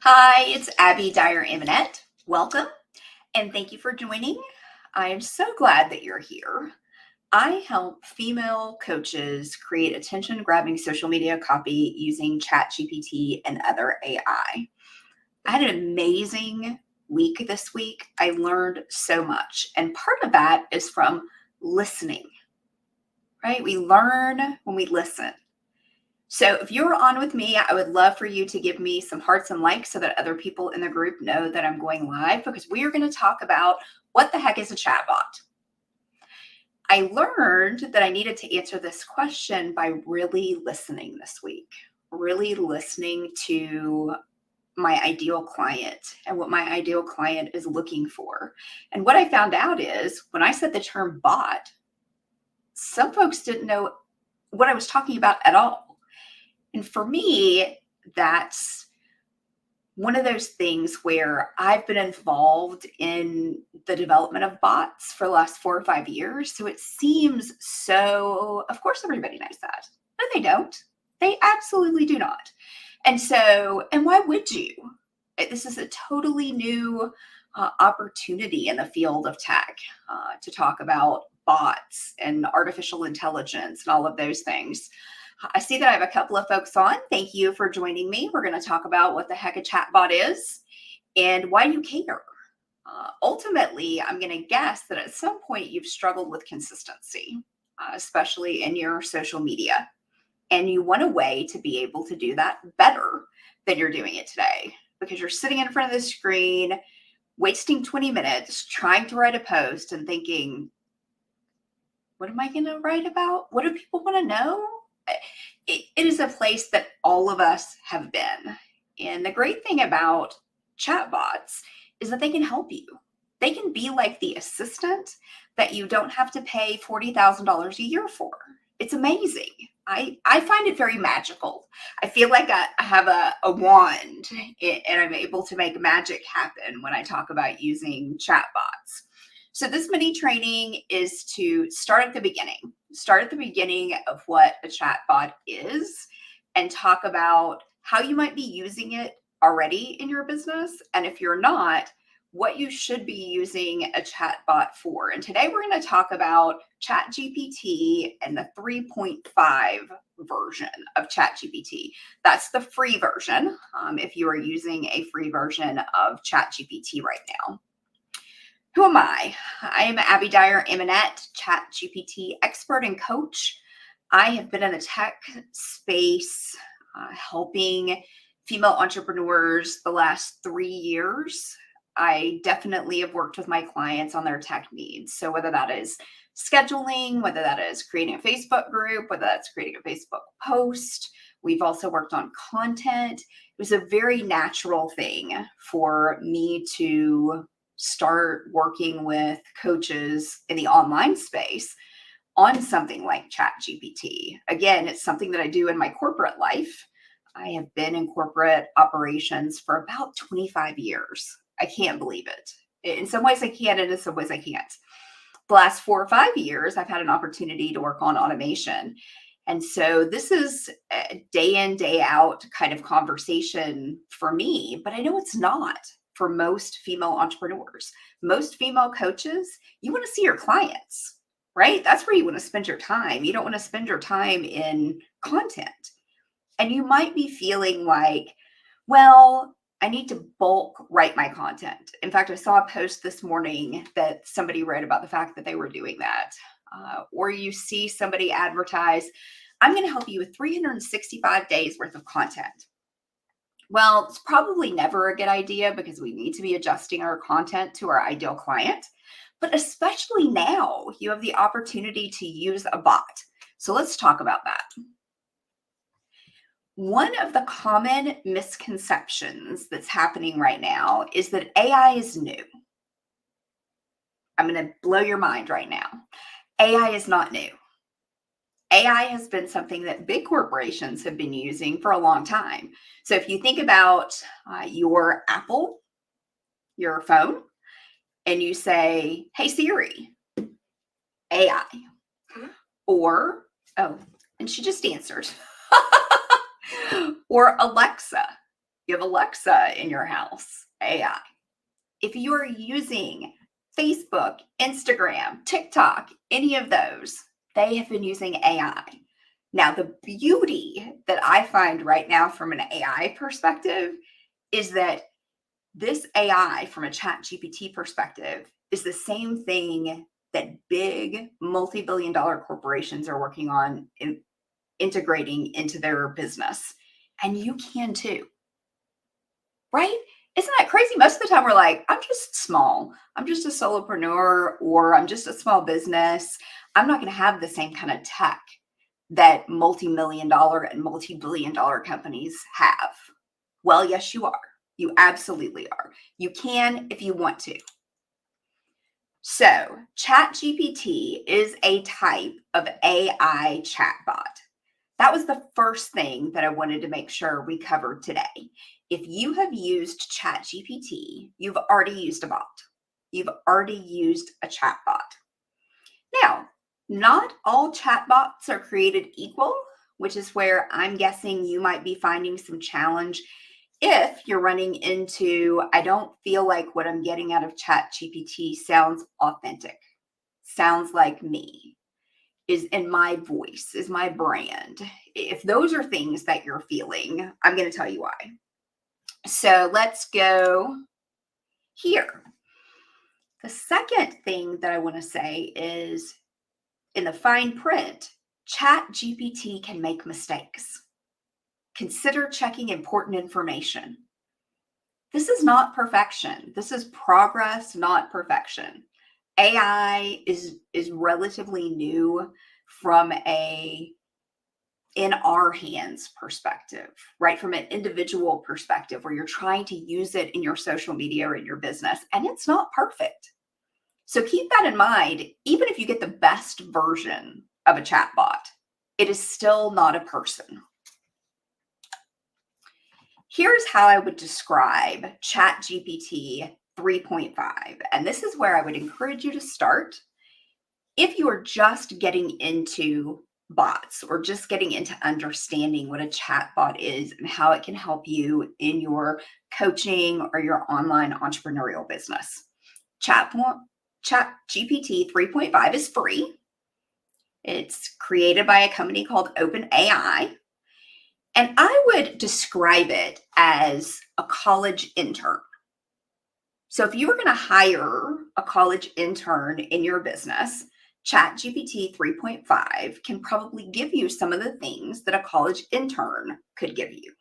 Hi, it's Abby Dyer-Eminet. Welcome, and thank you for joining. I am so glad that you're here. I help female coaches create attention-grabbing social media copy using ChatGPT and other AI. I had an amazing week this week. I learned so much, and part of that is from listening, right? We learn when we listen. So if you're on with me, I would love for you to give me some hearts and likes so that other people in the group know that I'm going live, because we are going to talk about what the heck is a chatbot. I learned that I needed to answer this question by really listening this week, really listening to my ideal client and what my ideal client is looking for. And what I found out is when I said the term bot, some folks didn't know what I was talking about at all. And for me, that's one of those things where I've been involved in the development of bots for the last 4 or 5 years. So it seems so, of course, everybody knows that. No, they don't. They absolutely do not. And why would you? This is a totally new opportunity in the field of tech to talk about bots and artificial intelligence and all of those things. I see that I have a couple of folks on. Thank you for joining me. We're going to talk about what the heck a chatbot is and why you care. Ultimately, I'm going to guess that at some point you've struggled with consistency, especially in your social media. And you want a way to be able to do that better than you're doing it today, because you're sitting in front of the screen, wasting 20 minutes trying to write a post and thinking, what am I going to write about? What do people want to know? It is a place that all of us have been. And the great thing about chatbots is that they can help you. They can be like the assistant that you don't have to pay $40,000 a year for. It's amazing. I find it very magical. I feel like I have a wand and I'm able to make magic happen when I talk about using chatbots. So this mini training is to start at the beginning of what a chatbot is, and talk about how you might be using it already in your business. And if you're not, what you should be using a chatbot for. And today we're going to talk about ChatGPT and the 3.5 version of ChatGPT. That's the free version if you are using a free version of ChatGPT right now. Who am I? I am Abby Dyer-Eminet, ChatGPT expert and coach. I have been in the tech space helping female entrepreneurs the last 3 years. I definitely have worked with my clients on their tech needs. So whether that is scheduling, whether that is creating a Facebook group, whether that's creating a Facebook post, we've also worked on content. It was a very natural thing for me to start working with coaches in the online space on something like ChatGPT. Again, it's something that I do in my corporate life. I have been in corporate operations for about 25 years. I can't believe it. In some ways I can, and in some ways I can't. The last 4 or 5 years, I've had an opportunity to work on automation. And so this is a day in, day out kind of conversation for me, but I know it's not for most female entrepreneurs. Most female coaches, you want to see your clients, right? That's where you want to spend your time. You don't want to spend your time in content. And you might be feeling like, well, I need to bulk write my content. In fact, I saw a post this morning that somebody wrote about the fact that they were doing that. Or you see somebody advertise, I'm going to help you with 365 days worth of content. Well, it's probably never a good idea, because we need to be adjusting our content to our ideal client. But especially now, you have the opportunity to use a bot. So let's talk about that. One of the common misconceptions that's happening right now is that AI is new. I'm going to blow your mind right now. AI is not new. AI has been something that big corporations have been using for a long time. So if you think about your Apple, your phone, and you say, hey Siri, AI, or, oh, and she just answered, or Alexa, You have Alexa in your house, AI. If you are using Facebook, Instagram, TikTok, any of those, they have been using AI. Now, the beauty that I find right now from an AI perspective is that this AI from a ChatGPT perspective is the same thing that big multi-billion dollar corporations are working on integrating into their business. And you can too, right? Isn't that crazy? Most of the time we're like, I'm just small. I'm just a solopreneur, or I'm just a small business. I'm not going to have the same kind of tech that multi-million dollar and multi-billion dollar companies have. Well, yes, you are. You absolutely are. You can if you want to. So, ChatGPT is a type of AI chatbot. That was the first thing that I wanted to make sure we covered today. If you have used ChatGPT, you've already used a bot. You've already used a chatbot. Now, not all chatbots are created equal, which is where I'm guessing you might be finding some challenge if you're running into, I don't feel like what I'm getting out of ChatGPT sounds authentic, sounds like me, is in my voice, is my brand. If those are things that you're feeling, I'm going to tell you why. So let's go here. The second thing that I want to say is in the fine print, ChatGPT can make mistakes. Consider checking important information. This is not perfection. This is progress, not perfection. AI is relatively new from a in our hands perspective, right? From an individual perspective where you're trying to use it in your social media or in your business, and it's not perfect. So keep that in mind. Even if you get the best version of a chatbot, it is still not a person. Here's how I would describe ChatGPT 3.5. And this is where I would encourage you to start. If you are just getting into bots or just getting into understanding what a chatbot is and how it can help you in your coaching or your online entrepreneurial business, ChatGPT 3.5 is free. It's created by a company called OpenAI. And I would describe it as a college intern. So if you were going to hire a college intern in your business, ChatGPT 3.5 can probably give you some of the things that a college intern could give you.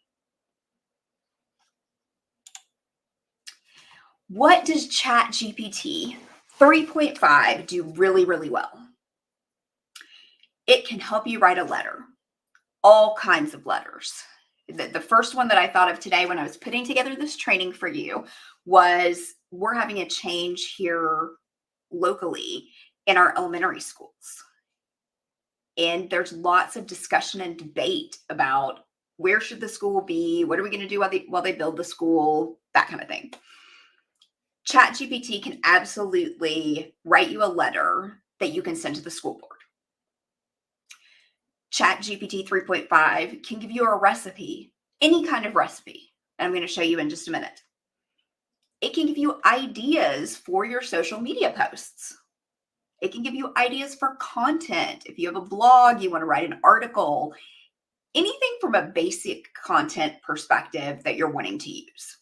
What does ChatGPT 3.5 do really, really well? It can help you write a letter. All kinds of letters. The first one that I thought of today when I was putting together this training for you was we're having a change here locally in our elementary schools. And there's lots of discussion and debate about where should the school be? What are we going to do while they build the school? That kind of thing. ChatGPT can absolutely write you a letter that you can send to the school board. ChatGPT 3.5 can give you a recipe, any kind of recipe. And I'm going to show you in just a minute. It can give you ideas for your social media posts. It can give you ideas for content. If you have a blog, you want to write an article, anything from a basic content perspective that you're wanting to use.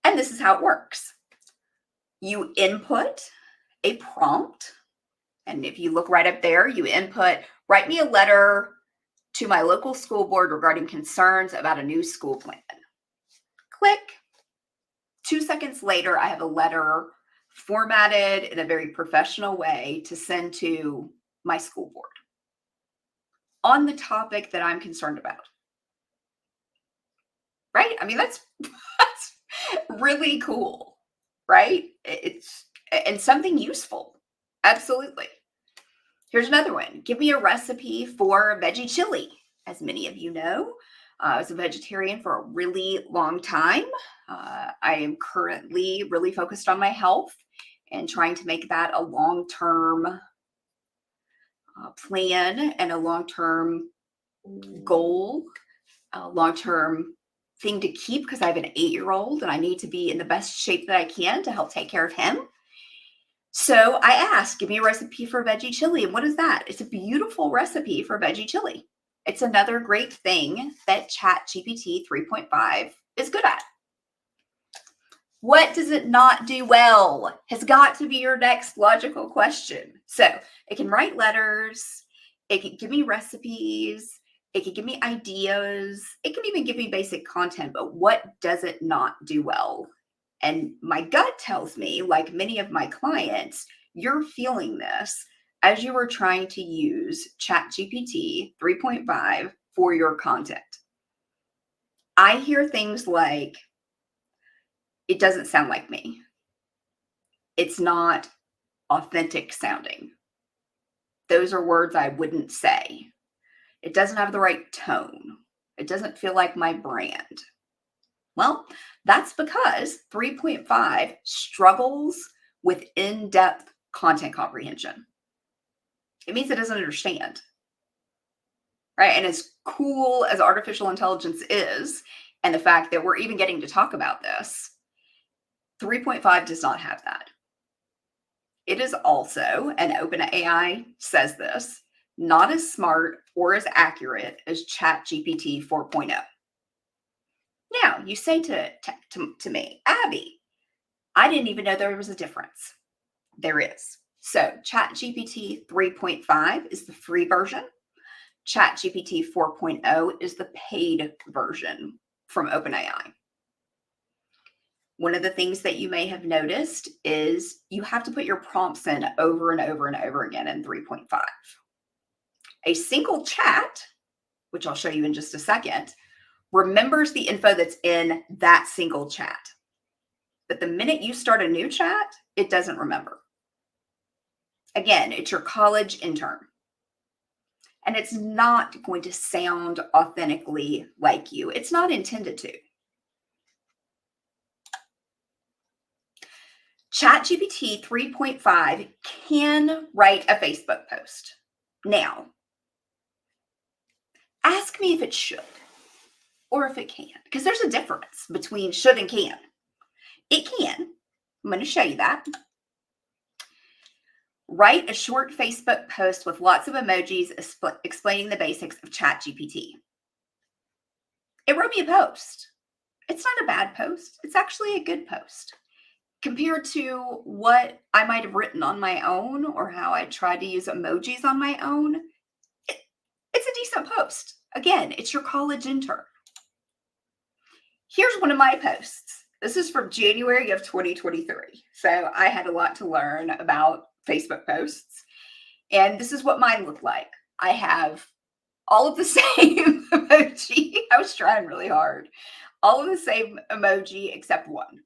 And this is how it works. You input a prompt. And if you look right up there, you input, write me a letter to my local school board regarding concerns about a new school plan. Click. 2 seconds later, I have a letter formatted in a very professional way to send to my school board on the topic that I'm concerned about. Right? I mean, that's really cool, right? It's and something useful. Absolutely. Here's another one. Give me a recipe for veggie chili. As many of you know, I was a vegetarian for a really long time. I am currently really focused on my health and trying to make that a long-term plan and a long-term goal long-term thing to keep because I have an 8-year-old and I need to be in the best shape that I can to help take care of him. So I asked, give me a recipe for veggie chili. And what is that? It's a beautiful recipe for veggie chili. It's another great thing that ChatGPT 3.5 is good at. What does it not do well has got to be your next logical question. So it can write letters, it can give me recipes, it can give me ideas, it can even give me basic content, but what does it not do well? And my gut tells me, like many of my clients, you're feeling this as you were trying to use ChatGPT 3.5 for your content. I hear things like, it doesn't sound like me. It's not authentic sounding. Those are words I wouldn't say. It doesn't have the right tone. It doesn't feel like my brand. Well, that's because 3.5 struggles with in-depth content comprehension. It means it doesn't understand, right? And as cool as artificial intelligence is, and the fact that we're even getting to talk about this, 3.5 does not have that. It is also, and OpenAI says this, not as smart or as accurate as ChatGPT 4.0. Now, you say to me, Abby, I didn't even know there was a difference. There is. So ChatGPT 3.5 is the free version. ChatGPT 4.0 is the paid version from OpenAI. One of the things that you may have noticed is you have to put your prompts in over and over and over again in 3.5. A single chat, which I'll show you in just a second, remembers the info that's in that single chat. But the minute you start a new chat, it doesn't remember. Again, it's your college intern. And it's not going to sound authentically like you. It's not intended to. ChatGPT 3.5 can write a Facebook post. Now, ask me if it should or if it can, because there's a difference between should and can. It can. I'm going to show you that. Write a short Facebook post with lots of emojis explaining the basics of ChatGPT. It wrote me a post. It's not a bad post. It's actually a good post. Compared to what I might have written on my own or how I tried to use emojis on my own, it's a decent post. Again, it's your college intern. Here's one of my posts. This is from January of 2023. So I had a lot to learn about Facebook posts. And this is what mine looked like. I have all of the same emoji. I was trying really hard. All of the same emoji except one.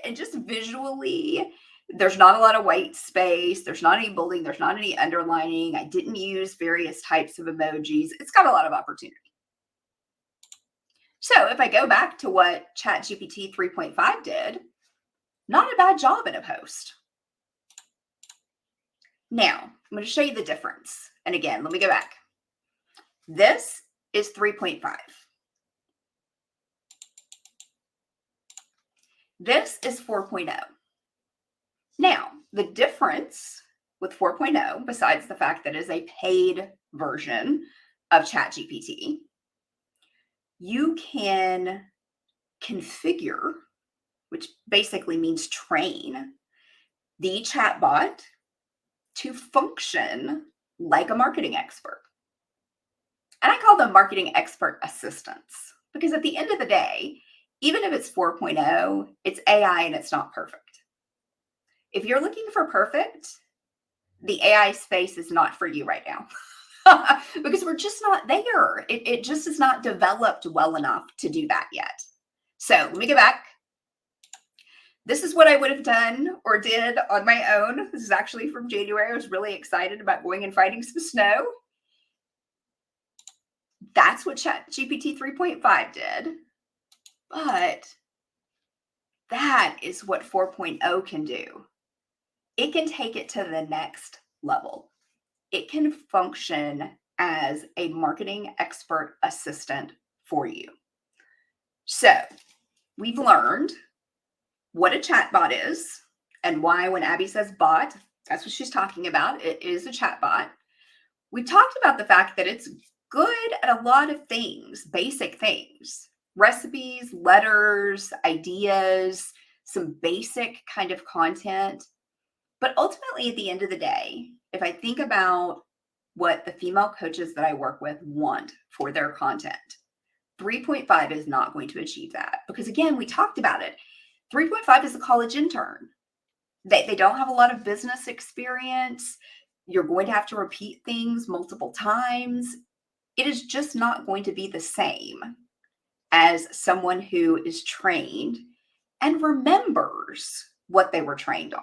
And just visually, there's not a lot of white space. There's not any bolding. There's not any underlining. I didn't use various types of emojis. It's got a lot of opportunity. So if I go back to what ChatGPT 3.5 did, not a bad job in a post. Now, I'm going to show you the difference. And again, let me go back. This is 3.5. This is 4.0. Now, the difference with 4.0, besides the fact that it is a paid version of ChatGPT, you can configure, which basically means train, the chatbot to function like a marketing expert. And I call them marketing expert assistants because at the end of the day, even if it's 4.0, it's AI and it's not perfect. If you're looking for perfect, the AI space is not for you right now because we're just not there. It just is not developed well enough to do that yet. So let me go back. This is what I would have done or did on my own. This is actually from January. I was really excited about going and finding some snow. That's what ChatGPT 3.5 did. But that is what 4.0 can do. It can take it to the next level. It can function as a marketing expert assistant for you. So we've learned what a chatbot is and why when Abby says bot, that's what she's talking about. It is a chatbot. We talked about the fact that it's good at a lot of things, basic things, recipes, letters, ideas, some basic kind of content. But ultimately, at the end of the day, if I think about what the female coaches that I work with want for their content, 3.5 is not going to achieve that. Because again, we talked about it. 3.5 is a college intern. They don't have a lot of business experience. You're going to have to repeat things multiple times. It is just not going to be the same as someone who is trained and remembers what they were trained on.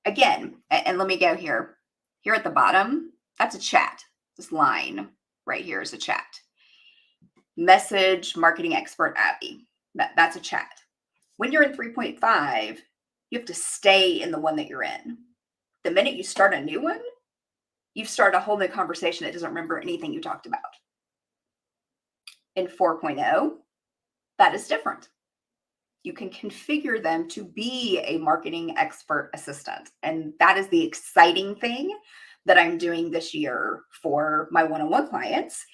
Again, and let me go here. Here at the bottom, that's a chat. This line right here is a chat. Message marketing expert Abby. That's a chat. When you're in 3.5, you have to stay in the one that you're in. The minute you start a new one, you start a whole new conversation that doesn't remember anything you talked about. In 4.0, that is different. You can configure them to be a marketing expert assistant. And that is the exciting thing that I'm doing this year for my one-on-one clients.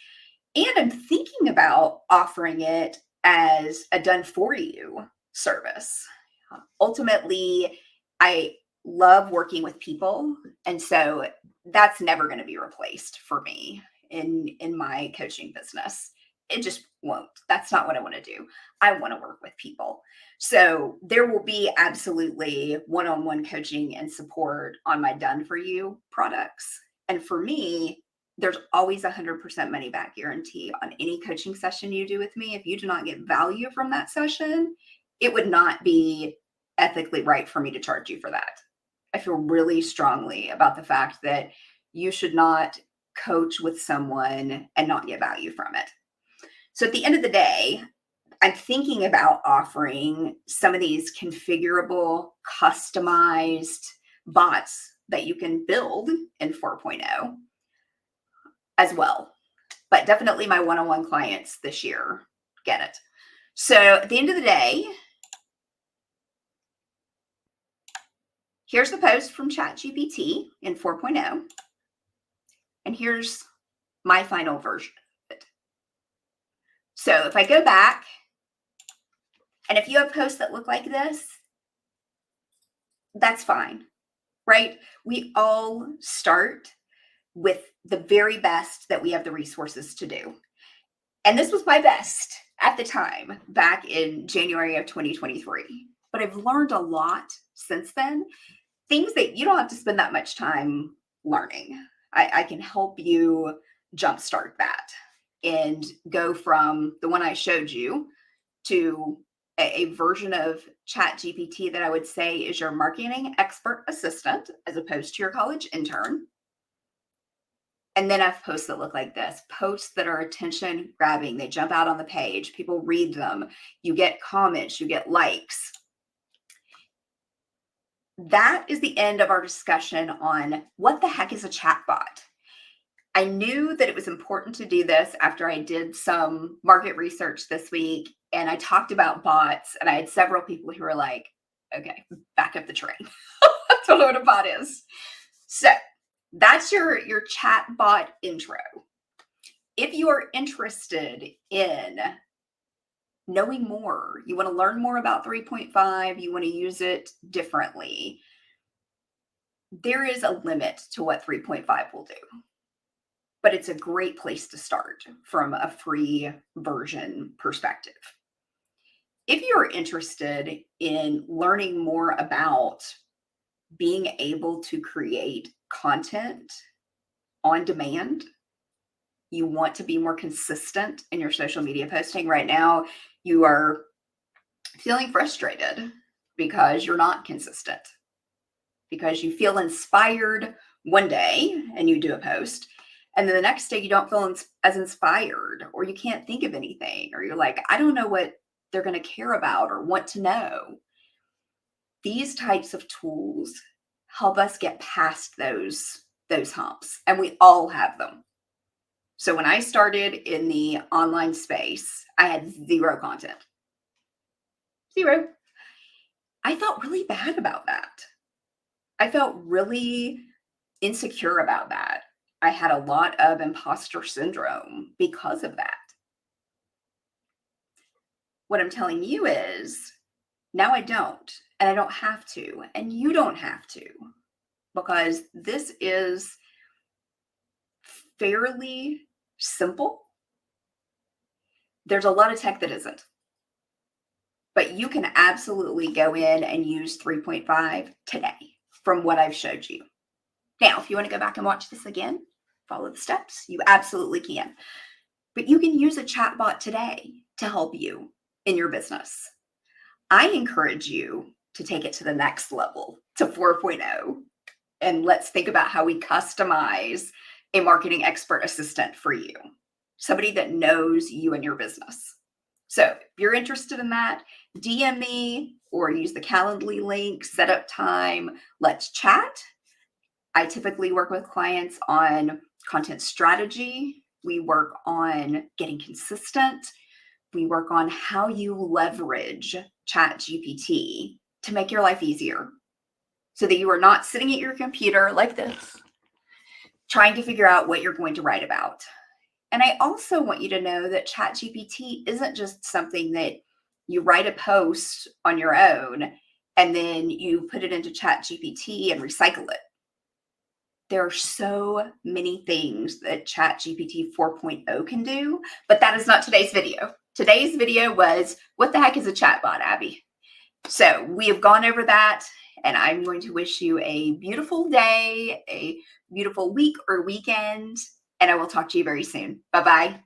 And I'm thinking about offering it as a done for you service. Ultimately, I love working with people. And so that's never going to be replaced for me in my coaching business. It just won't. That's not what I want to do. I want to work with people. So there will be absolutely one-on-one coaching and support on my done for you products. And for me, there's always 100% money back guarantee on any coaching session you do with me. If you do not get value from that session, it would not be ethically right for me to charge you for that. I feel really strongly about the fact that you should not coach with someone and not get value from it. So at the end of the day, I'm thinking about offering some of these configurable, customized bots that you can build in 4.0 as well. But definitely my one-on-one clients this year get it. So at the end of the day, here's the post from ChatGPT in 4.0. And here's my final version of it. So if I go back, and if you have posts that look like this, that's fine, right? We all start with the very best that we have the resources to do. And this was my best at the time, back in January of 2023. But I've learned a lot since then, things that you don't have to spend that much time learning. I can help you jumpstart that and go from the one I showed you to a version of ChatGPT that I would say is your marketing expert assistant as opposed to your college intern. And then I have posts that look like this, posts that are attention grabbing. They jump out on the page. People read them. You get comments, you get likes. That is the end of our discussion on what the heck is a chatbot. I knew that it was important to do this after I did some market research this week and I talked about bots and I had several people who were like, okay, back up the train. I don't know what a bot is. So that's your chatbot intro. If you are interested in knowing more, you want to learn more about 3.5, you want to use it differently, there is a limit to what 3.5 will do. But it's a great place to start from a free version perspective. If you're interested in learning more about being able to create content on demand, you want to be more consistent in your social media posting right now, you are feeling frustrated because you're not consistent, because you feel inspired one day and you do a post, and then the next day you don't feel as inspired, or you can't think of anything, or you're like, I don't know what they're going to care about or want to know. These types of tools help us get past those humps, and we all have them. So when I started in the online space, I had zero content. Zero. I felt really bad about that. I felt really insecure about that. I had a lot of imposter syndrome because of that. What I'm telling you is now I don't, and I don't have to, and you don't have to, because this is fairly simple. There's a lot of tech that isn't, but you can absolutely go in and use 3.5 today from what I've showed you. Now, if you want to go back and watch this again, follow the steps, you absolutely can. But you can use a chatbot today to help you in your business. I encourage you to take it to the next level, to 4.0. And let's think about how we customize a marketing expert assistant for you, somebody that knows you and your business. So if you're interested in that, DM me or use the Calendly link, set up time, let's chat. I typically work with clients on content strategy. We work on getting consistent. We work on how you leverage ChatGPT to make your life easier so that you are not sitting at your computer like this, trying to figure out what you're going to write about. And I also want you to know that ChatGPT isn't just something that you write a post on your own and then you put it into ChatGPT and recycle it. There are so many things that ChatGPT 4.0 can do, but that is not today's video. Today's video was, what the heck is a chatbot, Abby? So we have gone over that, and I'm going to wish you a beautiful day, a beautiful week or weekend, and I will talk to you very soon. Bye-bye.